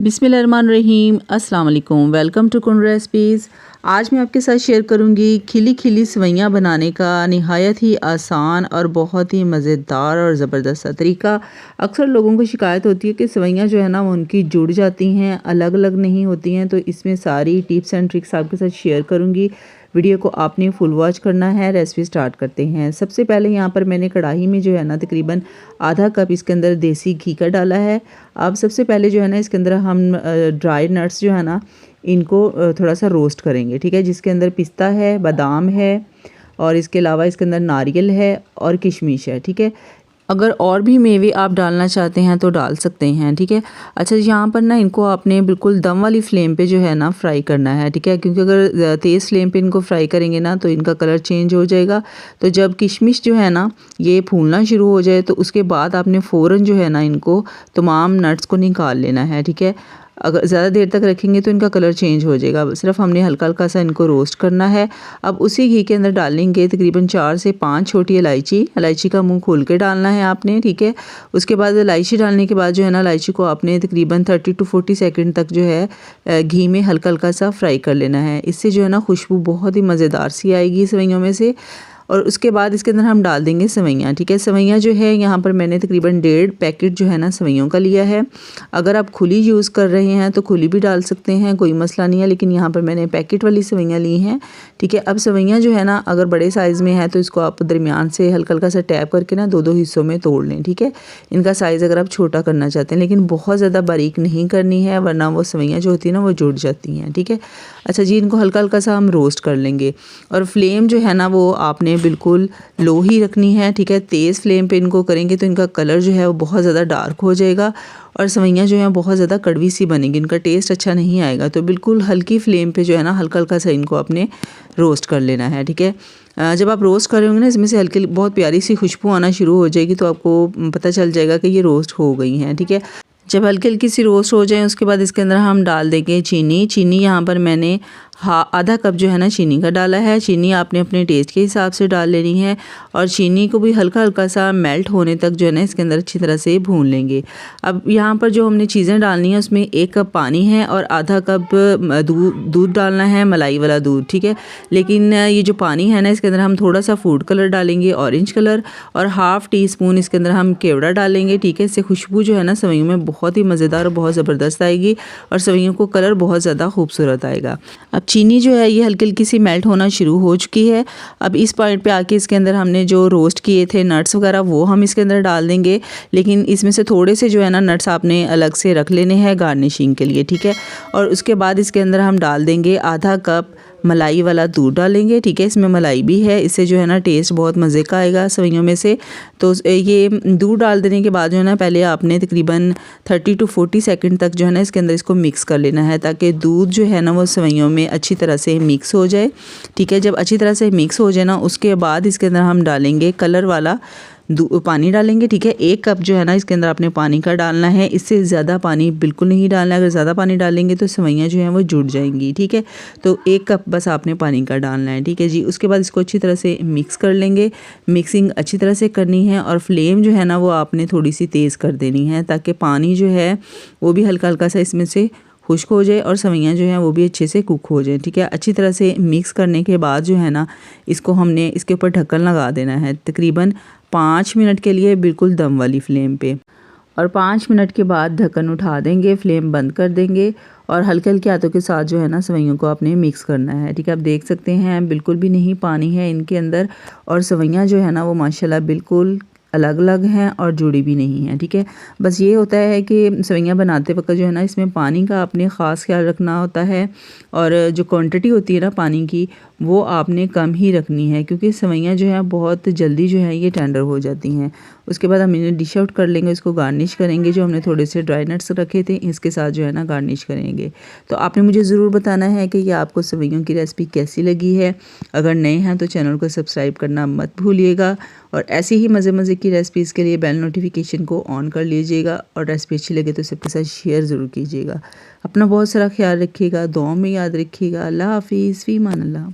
बिस्मिल्लाहिर्रहमानिर्रहीम अस्सलाम वालेकुम। वेलकम टू कुन रेसिपीज़। आज मैं आपके साथ शेयर करूंगी खिली खिली सेवइयां बनाने का नहायत ही आसान और बहुत ही मज़ेदार और ज़बरदस्त सा तरीका। अक्सर लोगों को शिकायत होती है कि सेवइयां जो है ना वो उनकी जुड़ जाती हैं, अलग अलग नहीं होती हैं। तो इसमें सारी टिप्स एंड ट्रिक्स आपके साथ शेयर करूँगी। वीडियो को आपने फुल वॉच करना है। रेसिपी स्टार्ट करते हैं। सबसे पहले यहाँ पर मैंने कढ़ाई में जो है ना तकरीबन आधा कप इसके अंदर देसी घी का डाला है। अब सबसे पहले जो है ना इसके अंदर हम ड्राई नट्स जो है ना इनको थोड़ा सा रोस्ट करेंगे, ठीक है। जिसके अंदर पिस्ता है, बादाम है और इसके अलावा इसके अंदर नारियल है और किशमिश है, ठीक है। अगर और भी मेवे आप डालना चाहते हैं तो डाल सकते हैं, ठीक है। अच्छा, यहाँ पर ना इनको आपने बिल्कुल दम वाली फ्लेम पे जो है ना फ्राई करना है, ठीक है। क्योंकि अगर तेज़ फ्लेम पे इनको फ्राई करेंगे ना तो इनका कलर चेंज हो जाएगा। तो जब किशमिश जो है ना ये फूलना शुरू हो जाए तो उसके बाद आपने फ़ौरन जो है ना इनको तमाम नट्स को निकाल लेना है, ठीक है। अगर ज़्यादा देर तक रखेंगे तो इनका कलर चेंज हो जाएगा। सिर्फ हमने हल्का हल्का सा इनको रोस्ट करना है। अब उसी घी के अंदर डालेंगे तकरीबन 4 से 5 छोटी इलायची का मुंह खोल के डालना है आपने, ठीक है। उसके बाद इलायची डालने के बाद जो है ना इलायची को आपने तकरीबन 30 to 40 सेकंड तक जो है घी में हल्का हल्का सा फ्राई कर लेना है। इससे जो है ना खुशबू बहुत ही मज़ेदार सी आएगी सेवइयों में से। और उसके बाद इसके अंदर हम डाल देंगे सेवइयाँ, ठीक है। सेवइयाँ जो है यहाँ पर मैंने तकरीबन 1.5 पैकेट जो है ना सेवइयों का लिया है। अगर आप खुली यूज़ कर रहे हैं तो खुली भी डाल सकते हैं, कोई मसला नहीं है। लेकिन यहाँ पर मैंने पैकेट वाली सेवइयाँ ली हैं, ठीक है। अब सेवइयाँ जो है ना अगर बड़े साइज़ में है तो इसको आप दरमियान से हल्का हल्का सा टैप करके ना 2-2 हिस्सों में तोड़ लें, ठीक है। इनका साइज़ अगर आप छोटा करना चाहते हैं, लेकिन बहुत ज़्यादा बारीक नहीं करनी है वरना वो सेवइयाँ जो होती है ना वो जुड़ जाती हैं, ठीक है। अच्छा जी, इनको हल्का हल्का सा हम रोस्ट कर लेंगे और फ्लेम जो है ना वो आपने बिल्कुल लो ही रखनी है, ठीक है। तेज़ फ्लेम पे इनको करेंगे तो इनका कलर जो है वो बहुत ज़्यादा डार्क हो जाएगा और सेवइयाँ जो हैं बहुत ज़्यादा कड़वी सी बनेगी, इनका टेस्ट अच्छा नहीं आएगा। तो बिल्कुल हल्की फ्लेम पे जो है ना हल्का हल्का सा इनको अपने रोस्ट कर लेना है, ठीक है। जब आप रोस्ट कर रहे होंगे ना इसमें से हल्की बहुत प्यारी सी खुशबू आना शुरू हो जाएगी तो आपको पता चल जाएगा कि ये रोस्ट हो गई हैं, ठीक है। जब हल्की हल्की सी रोस्ट हो जाए उसके बाद इसके अंदर हम डाल देंगे चीनी यहाँ पर मैंने आधा कप जो है ना चीनी का डाला है। चीनी आपने अपने टेस्ट के हिसाब से डाल लेनी है और चीनी को भी हल्का हल्का सा मेल्ट होने तक जो है ना इसके अंदर अच्छी तरह से भून लेंगे। अब यहाँ पर जो हमने चीज़ें डालनी है उसमें 1 कप पानी है और आधा कप दूध डालना है, मलाई वाला दूध, ठीक है। लेकिन ये जो पानी है ना इसके अंदर हम थोड़ा सा फूड कलर डालेंगे, ऑरेंज कलर, और हाफ़ टी स्पून इसके अंदर हम केवड़ा डालेंगे, ठीक है। इससे खुशबू जो है ना सेवइयों में बहुत ही मज़ेदार और बहुत ज़बरदस्त आएगी और सेवइयों को कलर बहुत ज़्यादा खूबसूरत आएगा। अब चीनी जो है ये हल्की हल्की सी मेल्ट होना शुरू हो चुकी है। अब इस पॉइंट पे आके इसके अंदर हमने जो रोस्ट किए थे नट्स वगैरह वो हम इसके अंदर डाल देंगे। लेकिन इसमें से थोड़े से जो है ना नट्स आपने अलग से रख लेने हैं गार्निशिंग के लिए, ठीक है। और उसके बाद इसके अंदर हम डाल देंगे आधा कप मलाई वाला दूध डालेंगे, ठीक है। इसमें मलाई भी है, इससे जो है ना टेस्ट बहुत मज़े का आएगा सेवइयों में से। तो ये दूध डाल देने के बाद जो है ना पहले आपने तकरीबन 30 to 40 सेकंड तक जो है ना इसके अंदर इसको मिक्स कर लेना है ताकि दूध जो है ना वो सेवइयों में अच्छी तरह से मिक्स हो जाए, ठीक है। जब अच्छी तरह से मिक्स हो जाए ना उसके बाद इसके अंदर हम डालेंगे कलर वाला पानी डालेंगे, ठीक है। 1 कप जो है ना इसके अंदर आपने पानी का डालना है, इससे ज़्यादा पानी बिल्कुल नहीं डालना है। अगर ज़्यादा पानी डालेंगे तो सेवइयाँ जो हैं वो जुड़ जाएंगी, ठीक है। तो 1 कप बस आपने पानी का डालना है, ठीक है जी। उसके बाद इसको अच्छी तरह से मिक्स कर लेंगे। मिक्सिंग अच्छी तरह से करनी है और फ्लेम जो है ना वो आपने थोड़ी सी तेज़ कर देनी है ताकि पानी जो है वो भी हल्का हल्का सा इसमें से खुश्क हो जाए और सेवइयाँ जो हैं वो भी अच्छे से कुक हो जाए, ठीक है। अच्छी तरह से मिक्स करने के बाद जो है ना इसको हमने इसके ऊपर ढक्कन लगा देना है तकरीबन 5 मिनट के लिए, बिल्कुल दम वाली फ्लेम पे। और 5 मिनट के बाद ढक्कन उठा देंगे, फ्लेम बंद कर देंगे और हल्के हल्के हाथों के साथ जो है ना सेवइयों को आपने मिक्स करना है, ठीक है। आप देख सकते हैं बिल्कुल भी नहीं पानी है इनके अंदर और सेवइयाँ जो है ना वो माशाल्लाह बिल्कुल अलग अलग हैं और जुड़ी भी नहीं हैं, ठीक है। बस ये होता है कि सेवइयाँ बनाते वक्त जो है ना इसमें पानी का आपने ख़ास ख्याल रखना होता है और जो क्वांटिटी होती है ना पानी की वो आपने कम ही रखनी है क्योंकि सेवइयाँ जो है बहुत जल्दी जो है ये टेंडर हो जाती हैं। उसके बाद हम इन्हें डिश आउट कर लेंगे, इसको गार्निश करेंगे। जो हमने थोड़े से ड्राई नट्स रखे थे इसके साथ जो है ना गार्निश करेंगे। तो आपने मुझे ज़रूर बताना है कि ये आपको सेवइयों की रेसिपी कैसी लगी है। अगर नए हैं तो चैनल को सब्सक्राइब करना मत भूलिएगा और ऐसे ही मज़े की रेसिपीज़ के लिए बेल नोटिफिकेशन को ऑन कर लीजिएगा और रेसिपी अच्छी लगे तो सबके साथ शेयर ज़रूर कीजिएगा। अपना बहुत सारा ख्याल रखिएगा, दुआओं में याद रखिएगा। अल्लाह हाफिज़, फ़ी अमान अल्लाह।